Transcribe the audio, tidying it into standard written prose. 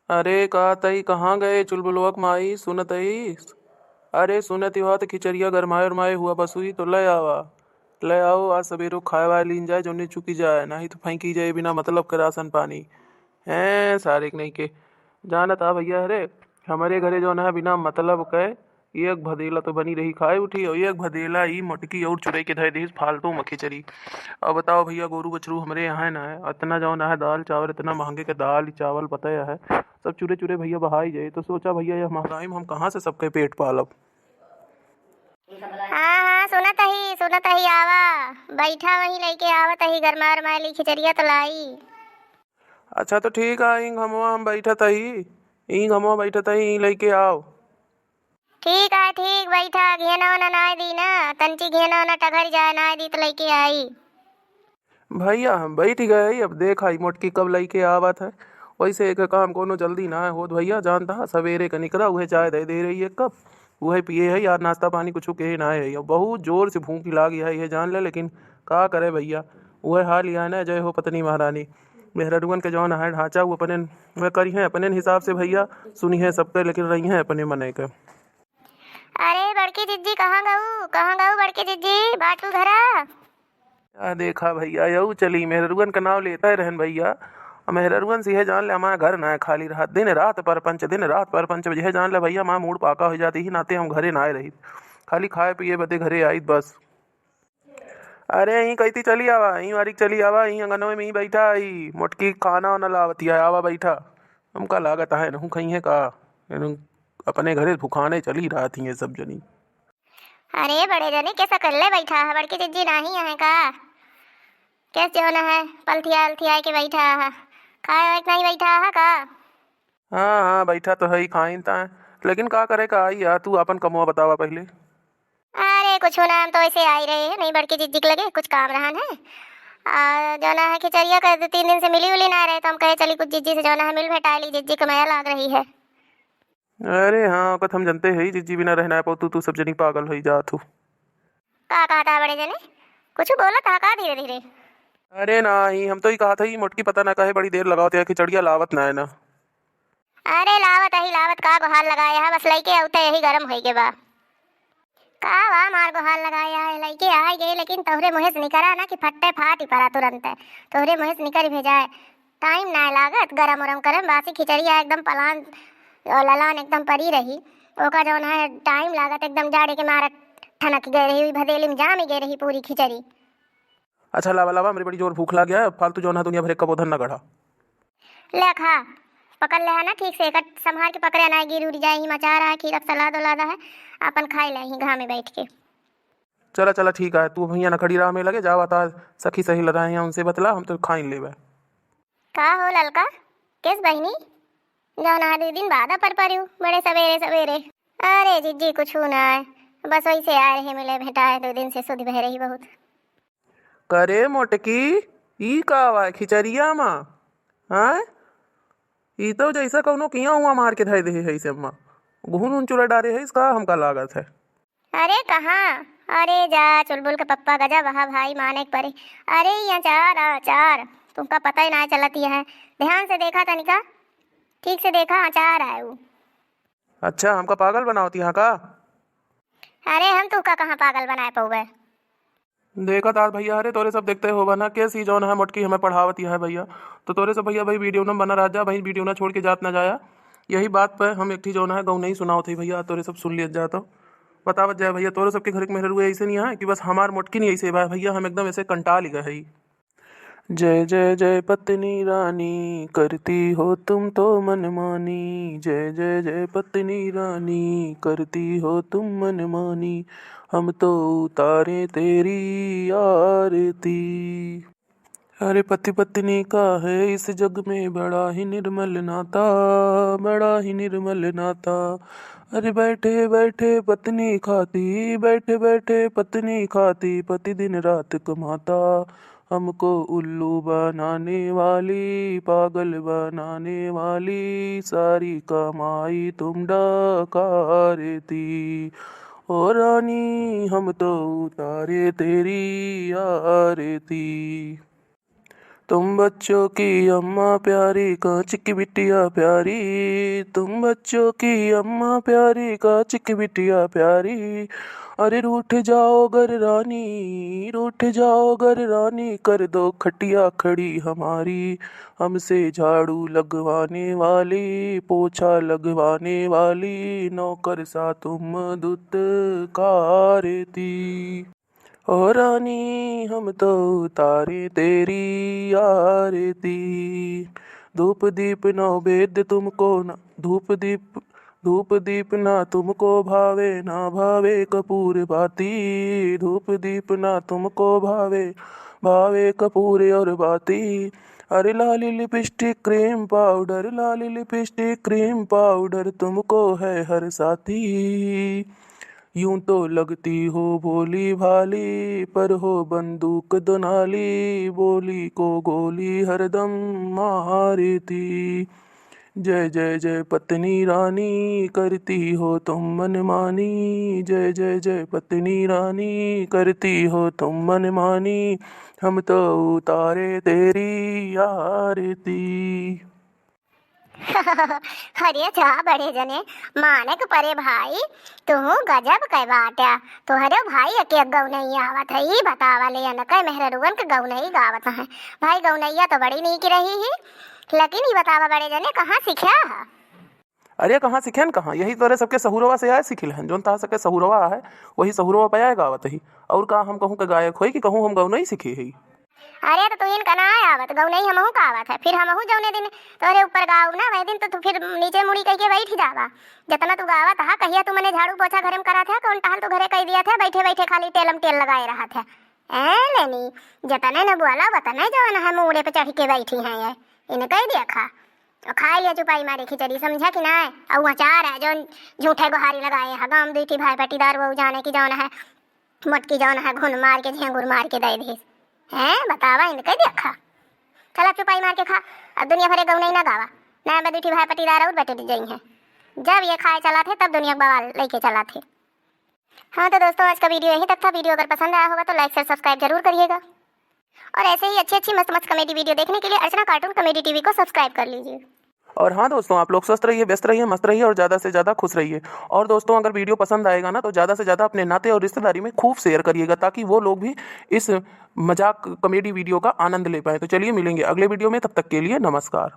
अरे का तई कहाँ गए चुलबुलवक माई सुनतई। अरे सुनत हुआ तो खिचड़िया गरमाए उरमाए हुआ बसुई तो ले आवा। ले आओ आज सवेरो खाए वाए लीन जाए जोनी चुकी जाए नहीं तो फेंकी जाए बिना मतलब के राशन पानी। हैं सारे के नहीं के जानत आ भैया। अरे हमारे घरे जो है बिना मतलब के एक भदेला तो बनी रही खाए उठी और एक भदेला ही मोटकी और चुरई के धर दी फालतू में खिचड़ी। अब बताओ भैया गोरू बछरू हमारे यहाँ है ना है इतना जो है दाल चावल इतना महंगे के दाल चावल पता है सब चूरे चूरे भैया बहाई जाए तो सोचा भैया ये महंगाई में हम कहाँ से सबके पेट पालब। हाँ हाँ, सुनत ही आवा। बैठा वहीं लेके आवत ही गरमा रमाली खिचड़िया तो लाई। अच्छा तो ठीक है इंग हम बैठा तही। इंग हम बैठा तही इंग लेके आओ। ठीक है ठीक बैठा। घेना ओना नाय दी ना, तंची घेना ओना टघर जाए नाय दी तो लेके आई। भैया हम बैठ गए अब देखा ही मोटकी कब लेके आवत है। वैसे एक काम कोनो जल्दी ना है हो भैया जानता है सवेरे का निकला वह चाय दे रही है कप वह पिए है यार नाश्ता पानी कुछ के ना है बहुत जोर से भूख लागी है ये जान ले लेकिन का करे भैया। वह हाल या ना जय हो पत्नी महारानी मेहररुअन के जौन है ढांचा वो अपने वह करी है अपने हिसाब से भैया सुनी है सबके लेकिन रही है अपने मने के। अरे बड़की जिज्जी कहाँ गऊ बड़की जिज्जी बाटू धरा। देखा भैया यू चली मेहररुअन का नाम लेता है रहन भैया। मेहररुअन से यह जान ले हमारा घर ना है खाली रहा दिन रात पर पंच बजे जान ले भैया माँ मूड पाका हो जाती ही नाते हम घरे ना आए रही खाली खाए पिए बदे घरे आई बस। अरे यहीं कहती चली आवा यहीं वारी चली आवा यहीं अंगनवे में ही बैठा आई मोटकी खाना वाना लावती है आवा बैठा। हमका लागत है नहू कहीं है का एनु अपने घरे भुखाने चली रहा थी ये सब जनी। अरे बड़े जने कैसा कर ले बैठा है बड़की जिज्जी नहीं है का। कैसे होना है पलथिया अलथिया के बैठा है। खाए वाए के नहीं बैठा है का। हाँ हाँ बैठा तो है ही खाइन ता लेकिन का करे का आई यार तू अपन कमुआ बतावा पहले। अरे कुछ होना हम तो ऐसे आ ही रहे हैं नहीं बड़की जिज्जी के लगे कुछ काम रहा है। जो ना है खिचड़िया कर 2-3 दिन से मिली उली ना रहे तो हम कहे चली कुछ जिज्जी से जो ना है मिल भेटा ली जिज्जी को माया लाग रही है। अरे हाँ कत हम जनते है जिज्जी बिना रहना है तू सब जनी पागल हो जा तू। का कहा था बड़े जने कुछ बोला था का धीरे धीरे। अरे ना ही हम तो ही कहा था ही मोटकी पता ना कहे बड़ी देर लगाते है खिचड़िया लावत ना है ना। अरे लावत का गुहार लगाया है बस लइके औते यही गरम होई के बा। का वा मार गुहार लगाया है लइके आ गए लेकिन तोहरे मुहेस निकरा ना कि फट्टे फाट ही पड़ा तुरंत है। तोहरे मुहेस निकर भेजाए टाइम ना लागत गरम उरम करम बासी खिचड़िया एकदम पलान और ललान एकदम परी रही। ओका जौन है टाइम लागत एकदम जाड़े के मारा ठनक गई रही भदेली में जाम ही गई रही पूरी खिचड़ी। अच्छा लावा लावा मेरी बड़ी जोर भूख लग गया है फालतू जो ना दुनिया भर का बोधन ना गढ़ा। ले खा पकड़ ले है ना ठीक से कट संभाल के पकड़े ना गिर उड़ जाए ही मचा रहा है खीरक सलाद उलादा है अपन खाई ले ही घाम में बैठ के। चला चला ठीक है तू भैया न खड़ी राह में लगे जा बता सखी सही लगा है उनसे बतला हम तो खाइन लेवे। का हो ललका किस बहनी जो ना 2 दिन बाद पर परियो बड़े सवेरे सवेरे। अरे जिज्जी कुछ ना है बस वही से आए रहे मिले भेटा है 2 दिन से सुध बह रही बहुत। करे मोटकी ई का आवा खिचड़िया माँ हाँ ई तो जैसा कौनो किया हुआ मार के धर दे है इसे अम्मा घून उन चुरा डारे है इसका हमका लागत है। अरे कहाँ अरे जा चुलबुल के पप्पा गजा वहा भाई माने के परे। अरे यहाँ अचार तुमका पता ही ना चलती है ध्यान से देखा तनिका ठीक से देखा अचार आए वो। अच्छा हमका पागल बनावती यहाँ का। अरे हम तुका कहाँ पागल बनाए पौवे। देखा तार भैया अरे तोरे सब देखते हो बना कैसी जौन है मोटकी हमें पढ़ावती है भैया तो तोरे सब भैया भाई वीडियो न बना रहा जा भाई वीडियो ना छोड़ के जात ना जाया। यही बात पर हम एक ठी जौन है गौ नहीं सुनाओ थी भैया तोरे सब सुन लिया जा तो बतावत जाए भैया तोरे सबके घर के मेहर हुए ऐसे नहीं है कि बस हमार मोटकी नहीं ऐसे भैया हम एकदम ऐसे कंटा लिखा है। जय जय जय पत्नी रानी करती हो तुम तो मनमानी जय जय जय पत्नी रानी करती हो तुम मनमानी हम तो उतारे तेरी आरती। अरे पति पत्नी का है इस जग में बड़ा ही निर्मल नाता बड़ा ही निर्मल नाता। अरे बैठे बैठे पत्नी खाती बैठे बैठे पत्नी खाती पति दिन रात कमाता हमको उल्लू बनाने वाली पागल बनाने वाली सारी कमाई तुम डकारती ओ रानी हम तो उतारे तेरी आरती। तुम बच्चों की अम्मा प्यारी कांच की बिटिया प्यारी, तुम बच्चों की अम्मा प्यारी कांच की बिटिया प्यारी। अरे रूठ जाओ गर रानी, रूठ जाओ गर रानी, कर दो खटिया खड़ी हमारी। हमसे झाड़ू लगवाने वाली, पोछा लगवाने वाली, नौकर सा तुम दुत्कारती। ओ रानी हम तो उतारे तेरी आरती। धूप दीप नौवेद्य तुमको न धूप दीप ना तुमको भावे, ना भावे कपूर बाती। धूप दीप ना तुमको भावे, भावे कपूर और बाती। अरे लाली लिपस्टिक क्रीम पाउडर, लाली लिपस्टिक क्रीम पाउडर, तुमको है हर साथी। यूं तो लगती हो भोली भाली, पर हो बंदूक दुनाली, बोली को गोली हरदम मारती। जय जय जय पत्नी रानी, करती हो तुम मनमानी। जय जय जय पत्नी रानी, करती हो तुम मनमानी। हम तो उतारे तेरी आरती। अरे जा बड़े जने मानक परे भाई, तू गजब कह बाट्या। तोहरे भाई के गौ नहीं आवत है, ई बतावा ले न कह मेहरुवन के गौ नहीं गावत है। भाई गौनैया तो बड़ी नीक रही ही, लेकिन ई बतावा बड़े जने कहाँ सीखा है? अरे कहाँ सीखे कहाँ, यही तोरे सबके सहुरवा से आए सीखिल हन। जोन ता सके सहुरवा है वही सहुरवा पे आए गावत ही। और का हम कहूँ के गायक होई कि कहूँ हम गौ नहीं सीखी है। अरे तो तू इनका ना आवत गौ नहीं हमहू का आवत है, फिर हमहू जौने दिन तोरे ऊपर गाऊ ना वही दिन तो तू फिर नीचे मुड़ी कह के बैठ जावा। जितना तू गावत हा कहिया तू मने झाड़ू पोछा घरे में करा था, कौन टहल तू घरे कह दिया था, बैठे बैठे खाली टेलम टेल लगाए रहा था। ए लेनी जतने न बोला वतने जौन है मुड़े पे चढ़ के बैठी है ये इन्हें कह दिया खा और खा लिया चुपाई मारे खिचड़ी, समझा कि ना। और अचार है जो झूठे गुहारी लगाए है गांव दूठी भाई पटीदार वो जाने की जौन है मटकी जौन है घुन मार के झेंगुर मार के दे दी है। बतावा इनके देखा चला चुपाई मार के खा। अब दुनिया भरे गौ नहीं ना गावा ना बदूठी भाई पटीदार और बटे गई है। जब ये खाए चला थे तब दुनिया बवाल लेके चला थे। हाँ तो दोस्तों आज का वीडियो यहीं तक था। वीडियो अगर पसंद आया होगा तो लाइक शेयर सब्सक्राइब जरूर करिएगा और ऐसे ही अच्छी अच्छी मस्त मस्त कॉमेडी वीडियो देखने के लिए अर्चना कार्टून कॉमेडी टीवी को सब्सक्राइब कर लीजिए। और हाँ दोस्तों, आप लोग स्वस्थ रहिए, व्यस्त रहिए, मस्त रहिए और ज़्यादा से ज़्यादा खुश रहिए। और दोस्तों अगर वीडियो पसंद आएगा ना तो ज़्यादा से ज़्यादा अपने नाते और रिश्तेदारी में खूब शेयर करिएगा ताकि वो लोग भी इस मजाक कॉमेडी वीडियो का आनंद ले पाए। तो चलिए मिलेंगे अगले वीडियो में, तब तक के लिए नमस्कार।